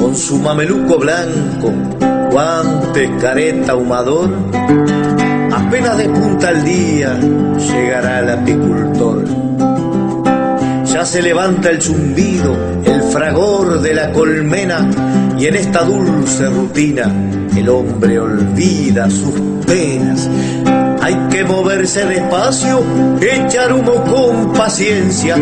con su mameluco blanco, guantes, careta, humador, apenas despunta el día, llegará el apicultor. Ya se levanta el zumbido, el fragor de la colmena, y en esta dulce rutina el hombre olvida sus penas. Hay que moverse despacio, echar humo con paciencia,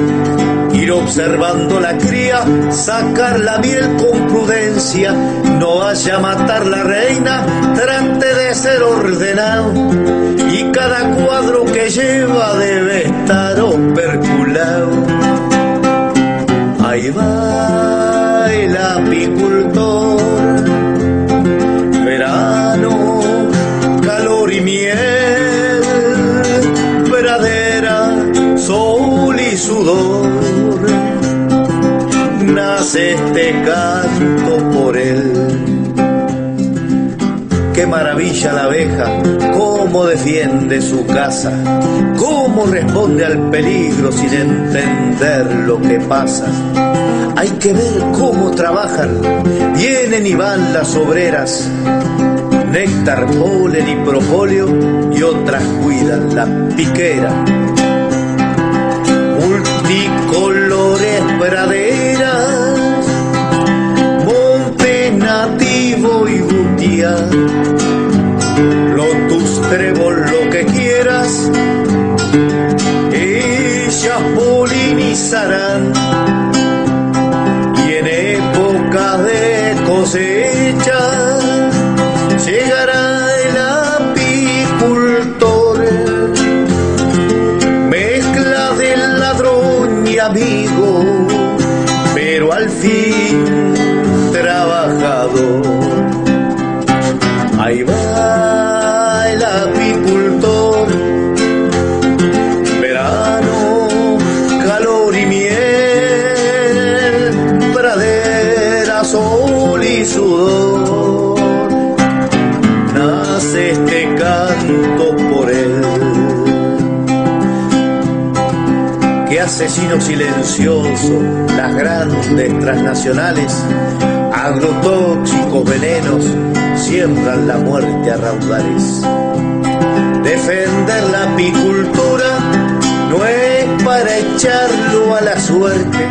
ir observando la cría, sacar la miel con prudencia. No vaya a matar la reina, trate de ser ordenado, y cada cuadro que lleva debe estar operculado. Ahí va el apicultor, verano, calor y miel, pradera, sol y sudor. Nace este canto por él. Qué maravilla la abeja, cómo defiende su casa, cómo responde al peligro sin entender lo que pasa. Hay que ver cómo trabajan, vienen y van las obreras, néctar, polen y propóleo, y otras cuidan la piquera. Multicolores praderas, monte nativo y butia, lotus, trébol, lo que quieras, ellas polinizarán. Y en época de cosecha llegará el apicultor, mezcla de ladrón y amigo, pero al fin trabajador. Ahí va el apicultor, verano, calor y miel, pradera, sol y sudor. Nace este canto por él. Qué asesino silencioso, las grandes transnacionales, agrotóxicos, venenos, siembran la muerte a raudales. Defender la apicultura no es para echarlo a la suerte,